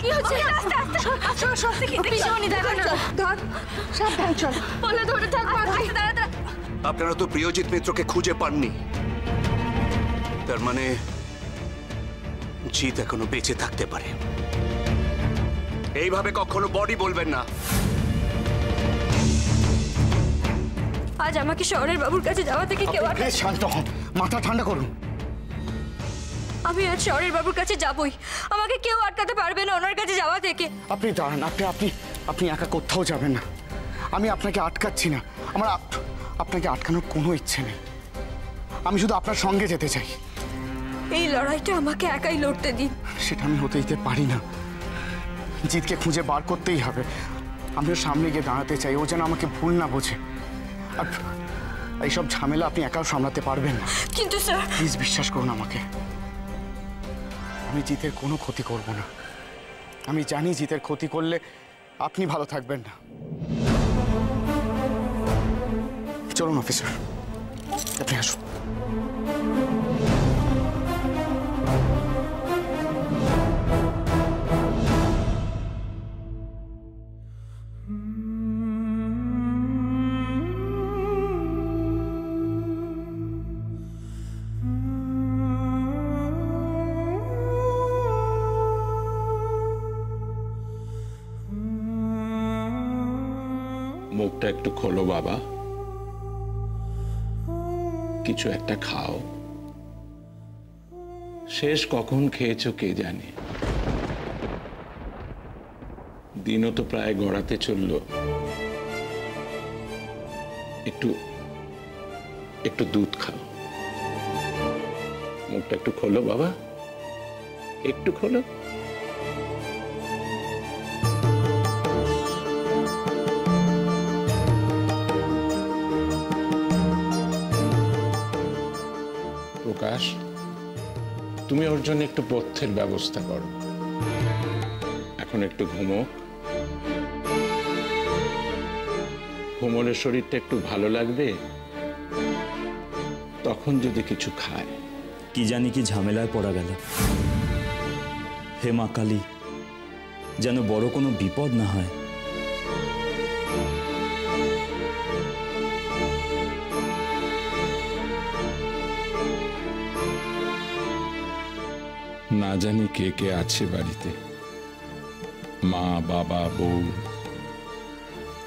কি হচ্ছে? আপনারা তো প্রিয়জিৎ মিত্রকে খুঁজে পাননি, তার মানে জিৎ এখনো বেঁচে থাকতে পারে। এইভাবে কখনো বডি বলবেন না। আজ আমাকে শহরের বাবুর কাছে যাওয়া থেকে কেউ শান্ত হন, মাথা ঠান্ডা করুন। আমি আজ শহরের বাবুর কাছে যাবই, আমাকে কেউ আটকাতে পারবে না ওনার কাছে যাওয়া থেকে। আপনি দাঁড়ান, আপনি একা কোথাও যাবেন না। আমি আপনাকে আটকাচ্ছি না, আমার আপনাকে আটকানোর কোনো ইচ্ছে নেই। আমি শুধু আপনার সঙ্গে যেতে চাই। এই লড়াইটা আমাকে একাই লড়তে দিন। সেটা আমি হতে দিতে পারি না। জিতকে খুঁজে বার করতেই হবে। আমি ওর সামনে গিয়ে দাঁড়াতে চাই, ও যেন আমাকে ভুল না বোঝে। আর এইসব ঝামেলা আপনি একাও সামলাতে পারবেন না। কিন্তু স্যার, প্লিজ বিশ্বাস করুন আমাকে, আমি জিতের কোনো ক্ষতি করব না। আমি জানি জিতের ক্ষতি করলে আপনি ভালো থাকবেন না। চলুন অফিসার, আপনি আসুন। মুখটা একটু খোলো বাবা, কিছু একটা খাও। শেষ কখন খেয়েছো কে জানে। দিনও তো প্রায় গড়াতে চললো। একটু একটু দুধ খাও। মুখটা একটু খোলো বাবা, একটু খোলো। প্রকাশ, তুমি ওর জন্য একটু পথ্যের ব্যবস্থা করো। এখন একটু ঘুমোক, ঘুমোলে শরীরটা একটু ভালো লাগবে, তখন যদি কিছু খায়। কি জানি কি ঝামেলায় পড়া গেল। হে মা কালী, যেন বড় কোনো বিপদ না হয়। না জানি কে কে আছে বাড়িতে, মা বাবা বউ,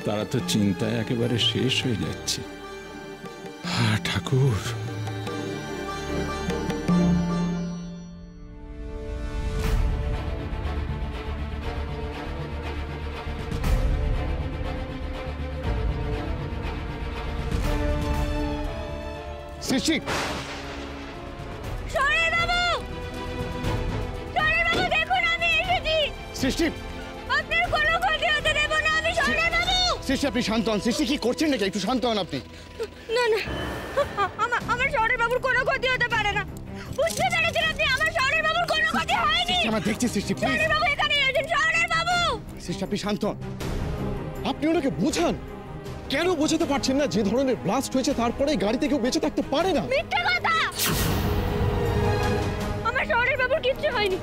তারা তো চিন্তায় একেবারে শেষ হয়ে যাচ্ছে। হ্যাঁ ঠাকুর, সৃষ্টি, সৃষ্টি, আপনার কোনো ক্ষতি হতে দেব না আমি, শরণের বাবু। সৃষ্টি আপনি শান্ত হন। সৃষ্টি কি করছেন নাকি? একটু শান্ত হন আপনি। না না, আমার শরণের বাবুর কোনো ক্ষতি হতে পারে না। বুঝতে পেরেছেন আপনি? আমার শরণের বাবুর কোনো ক্ষতি হয়নি। আমরা দেখছি সৃষ্টি, প্লিজ। শরণের বাবু এখানে আছেন, শরণের বাবু। সৃষ্টি আপনি শান্ত হন। আপনি ওনাকে বোঝান। কেন বোঝাতে পারছেন না? যে ধরনের ব্লাস্ট হয়েছে তারপরে গাড়িতে কেউ বেঁচে থাকতে পারে না। মিথ্যা কথা, আমার শরণের বাবুর কিচ্ছু হয়নি।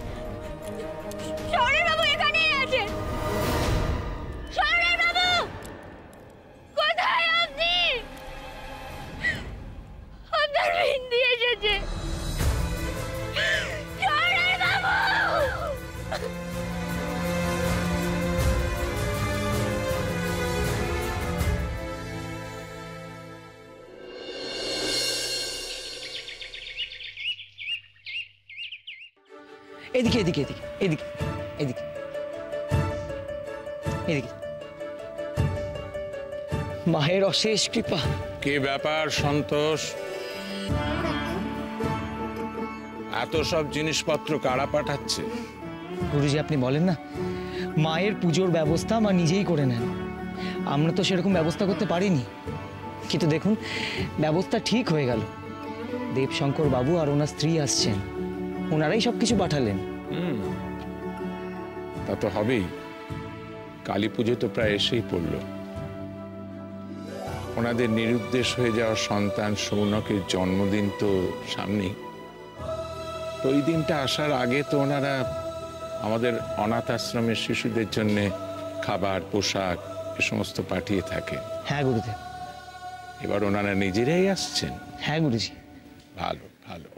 শরণের বাবু এখানেই আছে। শরণের বাবু কোথায় আপনি? আপনার বিন্দি এসেছে। শরণের বাবু, এদিকে এদিকে এদিকে এদিকে এদিকে এদিকে। মায়ের অশেষ কৃপা। কি ব্যাপার সন্তোষ, এত সব জিনিসপত্র কারা পাঠাচ্ছে? গুরুজি আপনি বলেন না, মায়ের পুজোর ব্যবস্থা মা নিজেই করে নেন। আমরা তো সেরকম ব্যবস্থা করতে পারিনি, কিন্তু দেখুন ব্যবস্থা ঠিক হয়ে গেল। দেবশঙ্কর বাবু আর ওনার স্ত্রী আসছেন, ওনারাই সবকিছু পাঠালেন। তা তো হবেই, কালী পুজো তো প্রায় এসেই পড়ল। ওনাদের নিরুদ্দেশ হয়ে যাওয়া সন্তান সৌনকের জন্মদিন তো সামনেই। তো ওই দিনটা আসার আগে তো ওনারা আমাদের অনাথ আশ্রমের শিশুদের জন্য খাবার পোশাক এ সমস্ত পাঠিয়ে থাকে। হ্যাঁ গুরুদেব। এবার ওনারা নিজেরাই আসছেন? হ্যাঁ গুরুজি। ভালো ভালো,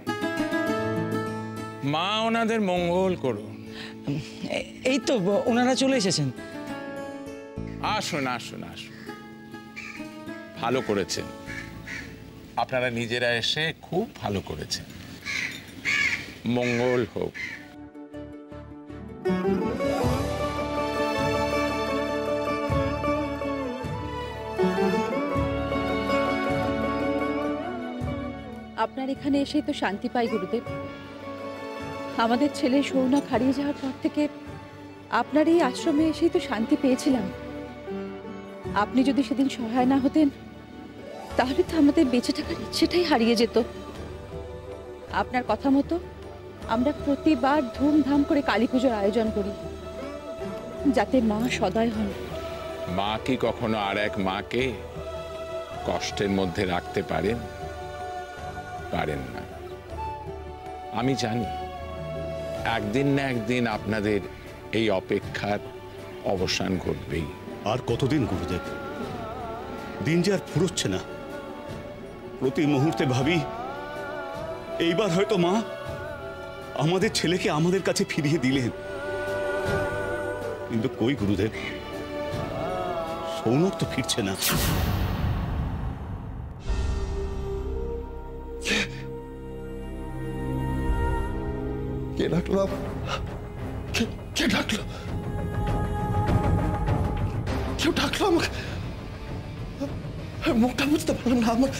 মা ওনাদের মঙ্গল করুন। এই তো ওনারা চলে এসেছেন। আসুন আসুন আসুন, ভালো করেছেন, আপনারা নিজেরা এসে খুব ভালো করেছেন। মঙ্গল হোক। আপনার এখানে এসেই তো শান্তি পাই গুরুদেব। আমাদের ছেলে সৌনক হারিয়ে যাওয়ার পর থেকে আপনার এই আশ্রমে এসেই তো শান্তি পেয়েছিলাম। আপনি যদি সেদিন সহায় না হতেন তাহলে তো আমাদের বেঁচে থাকার ইচ্ছেটাই হারিয়ে যেত। আপনার কথা মতো আমরা প্রতিবার ধুমধাম করে কালী পুজোর আয়োজন করি, যাতে মা সদয় হন। মা কি কখনো আর এক মাকে কষ্টের মধ্যে রাখতে পারেন? পারেন না। আমি জানি একদিন না একদিন আপনাদের এই অপেক্ষার অবসান ঘটবেই। আর কতদিন গুরুদেব? দিন যে আর ফুরোচ্ছে না। প্রতি মুহূর্তে ভাবি এইবার হয়তো মা আমাদের ছেলেকে আমাদের কাছে ফিরিয়ে দিলেন, কিন্তু কই গুরুদেব, সৌনক তো ফিরছে না। কে ডাকলো? কে ডাকলো? কেউ ডাকলো আমাকে? মুখটা বুঝতে পারলাম না। আমার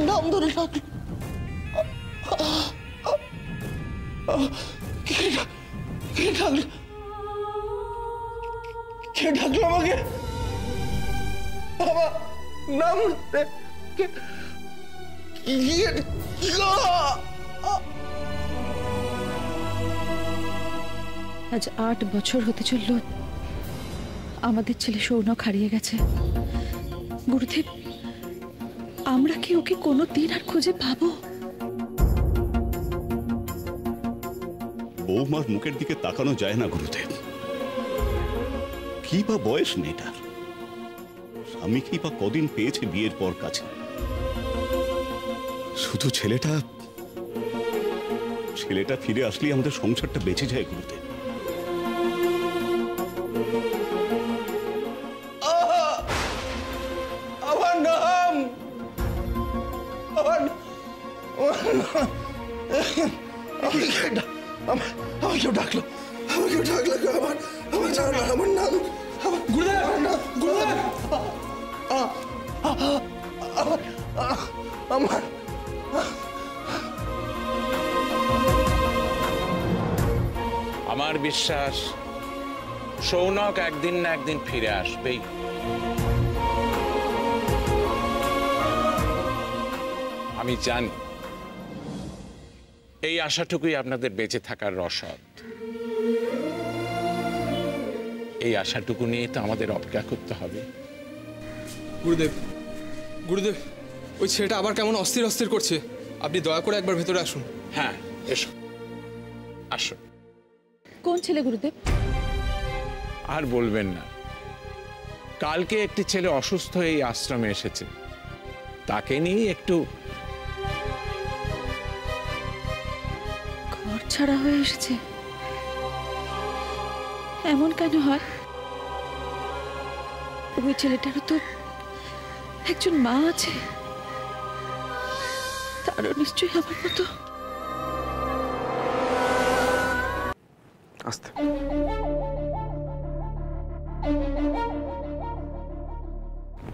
নাম ধরে ডাকলো। কে ডাকলো আমাকে? আমার নাম আজ 8 বছর হতে চলল আমাদের ছেলে সৌনক হারিয়ে গেছে। গুরুদেব, আমরা কি ওকে কোনোদিন আর খুঁজে পাবো? বৌমার মুখের দিকে তাকানো যায় না গুরুদেব। কি বা বয়স মেয়েটার? স্বামী কি বা কদিন পেয়েছে বিয়ের পর কাছে? শুধু ছেলেটা ফিরে আসলেই আমাদের সংসারটা বেঁচে যায় গুরুদেব। আমার নাম আমার কেউ ডাকলো। আমার নাম গুরুদেব। আমার আমার বিশ্বাস সৌনক একদিন না একদিন ফিরে আসবেই। আমি জানি এই আশাটুকুই আপনাদের বেঁচে থাকার রসদ। এই আশাটুকু নিয়ে তো আমাদের অপেক্ষা করতে হবে। গুরুদেব, ওই ছেলেটা আবার কেমন অস্থির অস্থির করছে। আপনি দয়া করে একবার ভেতরে আসুন। হ্যাঁ, এসো, আসো। কোন ছেলে গুরুদেব? আর বলবেন না, কালকে একটি ছেলে অসুস্থ এই আশ্রমে এসেছে, তাকে নিয়ে একটু ঘর ছাড়া হয়ে এসেছে। এমন কেন হয়? ওই ছেলেটারও তো একজন মা আছে, তারও নিশ্চয়ই আমার মতো। আস্তে।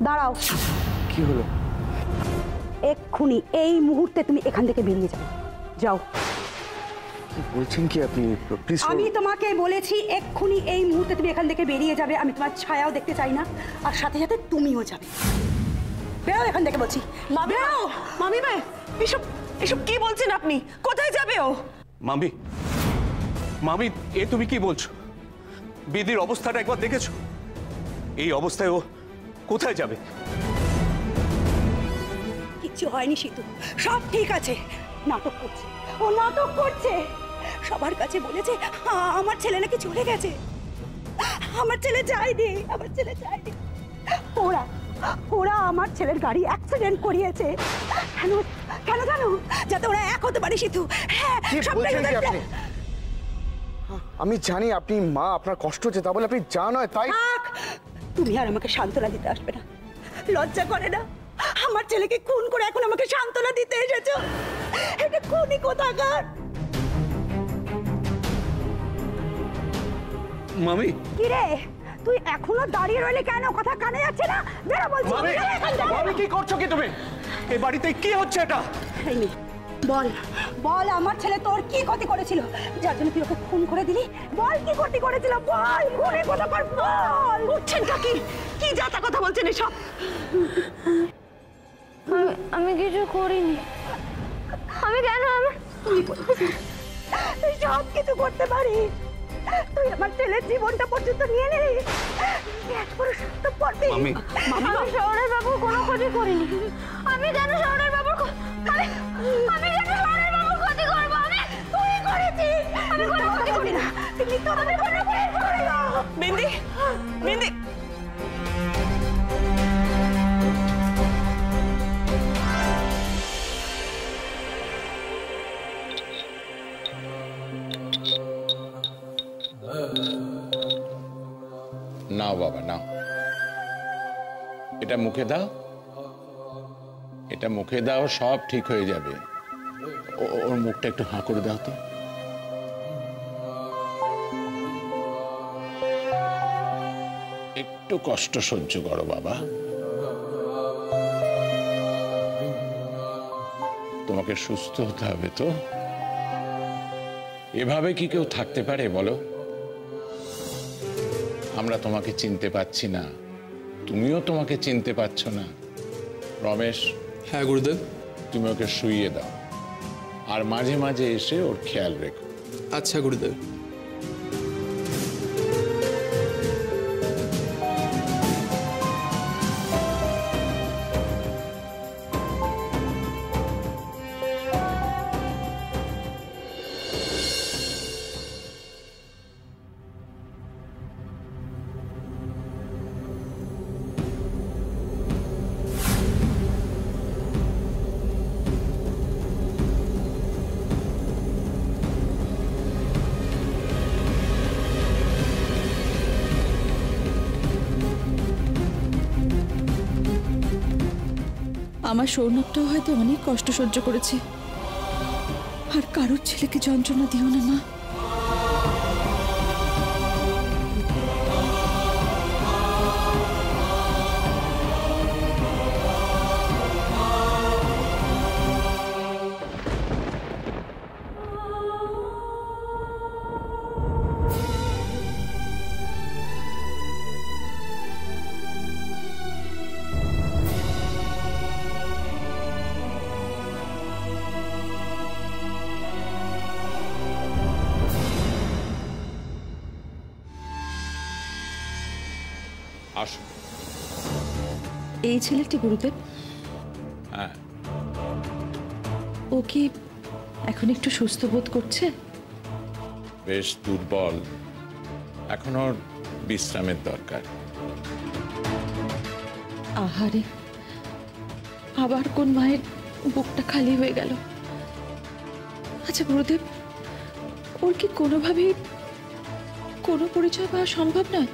দাঁড়াও। কি হলো? এক্ষুনি এই মুহূর্তে তুমি এখান থেকে বেরিয়ে যাও। যাও। কি বলছেন কি আপনি? প্লিজ। আমি তোমাকে বলেছি এক্ষুনি এই মুহূর্তে তুমি এখান থেকে বেরিয়ে যাবে। আমি তোমার ছায়াও দেখতে চাই না, আর সাথে সাথে তুমিও যাবে। বেরো এখান থেকে বলছি। মামি ভাই, এসব কি বলছেন আপনি? কোথায় যাবে ও? মামি, এ তুমি কি বলছো? বিদির অবস্থাটা একবার দেখেছো? এই অবস্থায় ও কোথায় যাবে? কিচ্ছু হয়নি সীতু, সব ঠিক আছে। নাটক করছে, ও নাটক করছে। সবার কাছে বলেছে আমার ছেলে নাকি চলে গেছে। আমার ছেলে যায়নি, আমার ছেলে যায়নি। ওরা ওরা আমার ছেলের গাড়ি অ্যাক্সিডেন্ট করিয়েছে। কেন কেন জানো? যাতে ওরা এক হতে পারে সীতু। হ্যাঁ, সবটাই ওদের plan। আমি জানি আপনি মা, আপনার কষ্ট হচ্ছে, তা বলে আপনি যা নয় তাই। তুমি আর আমাকে সান্ত্বনা দিতে আসবে না, লজ্জা করে না? আমার ছেলেকে খুন করে এখন আমাকে সান্ত্বনা দিতে এসেছো? এটা খুনই কোথাকার। মামি, কি রে, তুই এখনো দাঁড়িয়ে রইলে কেন? কথা কানে যাচ্ছে না? বেরো বলছি। মামি কি করছো কি তুমি? এই বাড়িতে কি হচ্ছে এটা? বল বল, আমার ছেলে তোর কি ক্ষতি করেছিল যার জন্য তুই ওকে খুন করে দিলি? বল কি ক্ষতি করেছিল, বল। খুনে কোথাকার, বল। উঠছেন কাকি, কি যাতা কথা বলছেন এসব? আমি কিছু করিনি। আমি কেন? তুই সব কিছু করতে পারিস। তুই আমার ছেলের জীবনটা পর্যন্ত নিয়ে নিলি। আমি শহরের বাবুর কোনো ক্ষতি করিনি। আমি কেন শহরের বাবুর আমি কেন শহরের বাবুর ক্ষতি করবো? তুই করেছিস। আমি কোনো ক্ষতি করি না। বিন্দি, বিন্দি, নাও বাবা নাও, এটা মুখে দাও, এটা মুখে দাও, সব ঠিক হয়ে যাবে। ওর মুখটা একটু হাঁ করে দাও তো। একটু কষ্ট সহ্য করো বাবা, তোমাকে সুস্থ হতে হবে তো। এভাবে কি কেউ থাকতে পারে বলো? আমরা তোমাকে চিনতে পারছি না, তুমিও তোমাকে চিনতে পারছো না। রমেশ। হ্যাঁ গুরুদেব। তুমি ওকে শুইয়ে দাও, আর মাঝে মাঝে এসে ওর খেয়াল রেখো। আচ্ছা গুরুদেব। আমার সৌনকটাও হয়তো অনেক কষ্ট সহ্য করেছে। আর কারোর ছেলেকে যন্ত্রণা দিও না মা। আসো। এই ছেলেটি গুরুদেব? হ্যাঁ। ও কি এখন একটু সুস্থ বোধ করছে? বেশ দুর্বল, এখন ওর বিশ্রামের দরকার। আহারে, আবার কোন মায়ের বুকটা খালি হয়ে গেল। আচ্ছা গুরুদেব, ওর কি কোনোভাবেই কোনো পরিচয় পাওয়া সম্ভব নয়?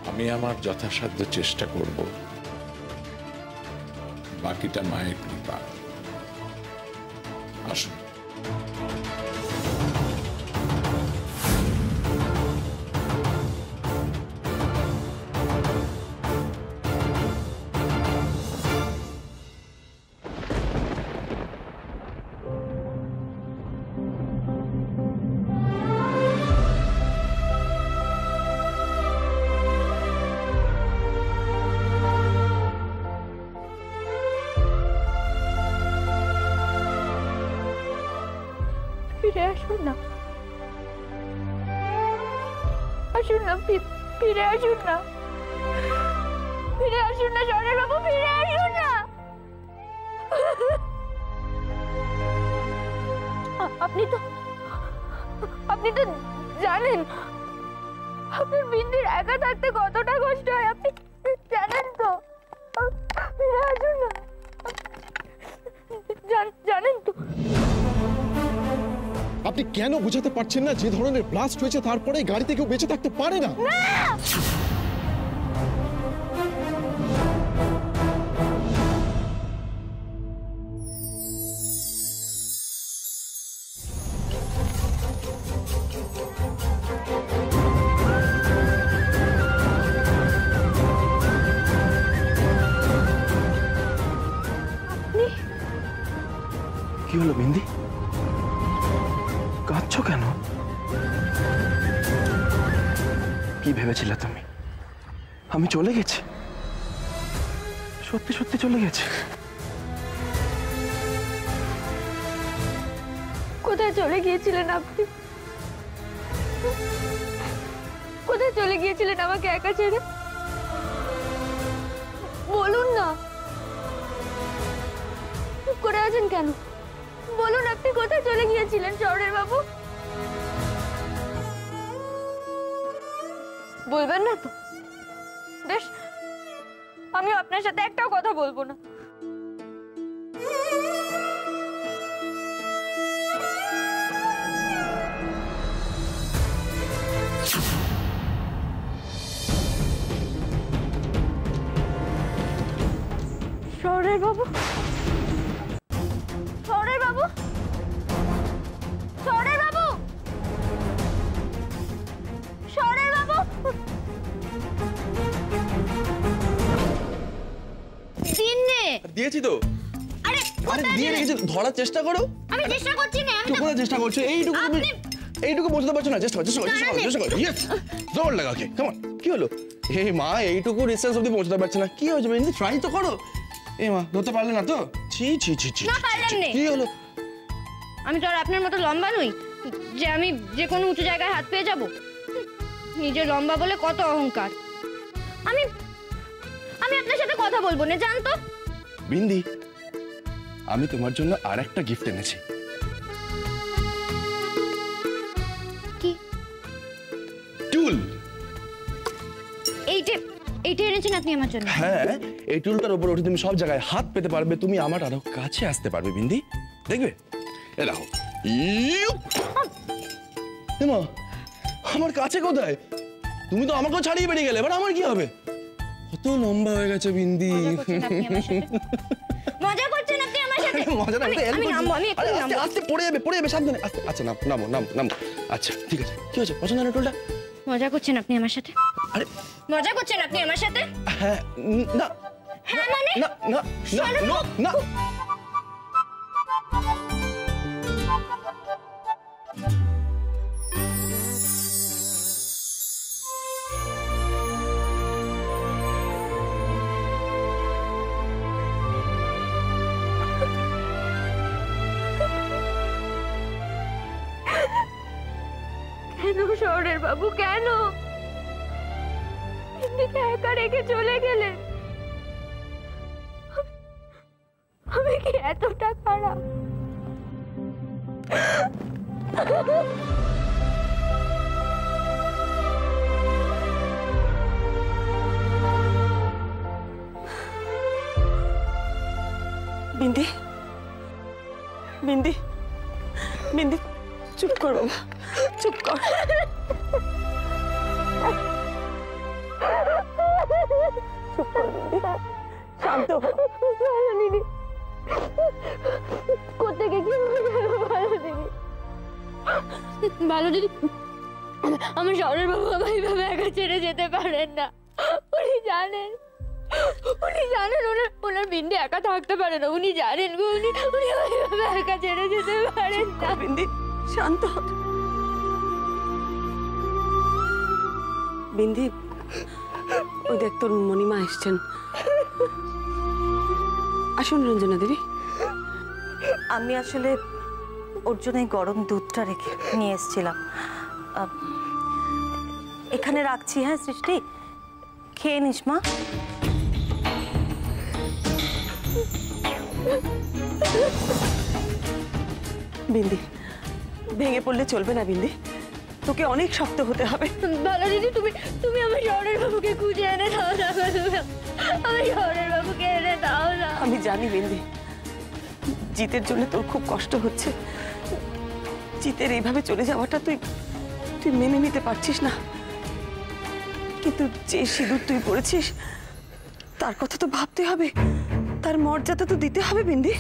আমি আমার যথাসাধ্য চেষ্টা করব, বাকিটা মায়ের কৃপা। আসুন। ফিরে আসুন না, আসুন না, ফিরে আসুন না। ফিরে আসুন না শহরের বাবু, ফিরে আসুন না। আপনি তো জানেন আপনার বিন্দির একা থাকতে কতটা কষ্ট হয়, আপনি জানেন তো। ফিরে আসুন না, জানেন তো। আপনি কেন বোঝাতে পারছেন না যে ধরনের ব্লাস্ট হয়েছে তারপরে গাড়িতে কেউ বেঁচে থাকতে পারে না? কি হলো বিন্দি? কাঁদছো কেন? কি ভেবেছিলে তুমি আমি চলে গেছি? সত্যি সত্যি চলে গেছি? কোথায় চলে গিয়েছিলেন আপনি? কোথায় চলে গিয়েছিলেন আমাকে একা ছেড়ে? বলুন না, চুপ করে আছেন কেন? বলুন আপনি কোথায় চলে গিয়েছিলেন শহরের বাবু? বলবেন না তো? বেশ, আমি আপনার সাথে একটাও কথা বলবো না। শহরের বাবু, শহরের বাবু, শহরের বাবু, শহরের বাবু। দিনে দিয়েছি তো। আরে আরে দিয়ে রেখেছি, ধরার চেষ্টা করো। আমি চেষ্টা করছি না। আমি কোথায় চেষ্টা করছো? এইটুকু পৌঁছতে পারছো না? চেষ্টা করো। ইয়েস, জোর লাগা। ওকে, কাম অন। কি হলো? হে মা, এইটুকু ডিসটেন্স অবধি পৌঁছতে পারছে না, কি হয়েছে? বেঞ্জি ট্রাই তো করো। এ মা, ধরতে পারলে না তো? ছি ছি ছি ছি। না পারলাম না। কি হলো? আমি তো আর আপনার মতো লম্বা নই যে আমি যে কোনো উঁচু জায়গায় হাত পেয়ে যাব। নিজে লম্বা বলে কত অহংকার। আমি আপনার সাথে কথা বলবো না, জানতো? বিন্দি, আমি তোমার জন্য আরেকটা গিফট এনেছি। কি? টুল। এইটা এনেছেন আপনি আমার জন্য? হ্যাঁ, এই টুলটার উপর উঠে তুমি সব জায়গায় হাত পেতে পারবে, তুমি আমার আরো কাছে আসতে পারবে বিন্দি। দেখবে? এ দেখো। মা, আমার কাছে কোথায়? তুমি তো আমাকেও ছাড়িয়ে বেরিয়ে গেলে, এবার আমার কি হবে? কত লম্বা হয়ে গেছে বিন্দি। মজা করছেন আপনি আমার সাথে? মজা না, আমি নামবো, আমি একটু নামবো। আস্তে পড়ে যাবে, সাবধানে। আচ্ছা নামো। আচ্ছা ঠিক আছে। কি হয়েছে? পছন্দ না টুলটা? মজা করছেন আপনি আমার সাথে? আরে মজা করছেন আপনি আমার সাথে? হ্যাঁ, না। হ্যাঁ মানে? না। কেন শহরের বাবু, কেন বিন্দিকে একা রেখে চলে গেলেন? আমি কি এতটা খারাপ? বিন্দি, বিন্দি, বিন্দি, চুপ কর বাবা, চুপ কর। চুপ কর বিন্দি, শান্ত হ। ভালো দিদি, কোথেকে কি ভালো দিদি? ভালো দিদি, আমার শহরের বাবু আমার এইভাবে একা ছেড়ে যেতে পারেন না। উনি জানেন ওনার বিন্দি একা থাকতে পারে না। উনি জানেন গো, উনি ওইভাবে একা ছেড়ে যেতে পারেন না। বিন্দি, শান্ত হ। বিন্দি, ওই দেখ তোর মণিমা এসছেন। আসুন রঞ্জনা দেবী। আমি আসলে ওর জন্য এই গরম দুধটা রেখে নিয়ে এসেছিলাম। এখানে রাখছি। হ্যাঁ সৃষ্টি, খেয়ে নিস মা। বিন্দি, ভেঙে পড়লে চলবে না বিন্দি, তোকে অনেক শক্ত হতে হবে। ভালো দিদি, তুমি তুমি আমার শহরের বাবুকে খুঁজে এনে দাও না, আমার শহরের বাবুকে এনে দাও না। আমি জানি বিন্দি, জিতের জন্য তোর খুব কষ্ট হচ্ছে। জিতের এইভাবে চলে যাওয়াটা তুই তুই মেনে নিতে পারছিস না, কিন্তু যে সিঁদুর তুই পড়েছিস তার কথা তো ভাবতে হবে, তার মর্যাদা তো দিতে হবে বিন্দি।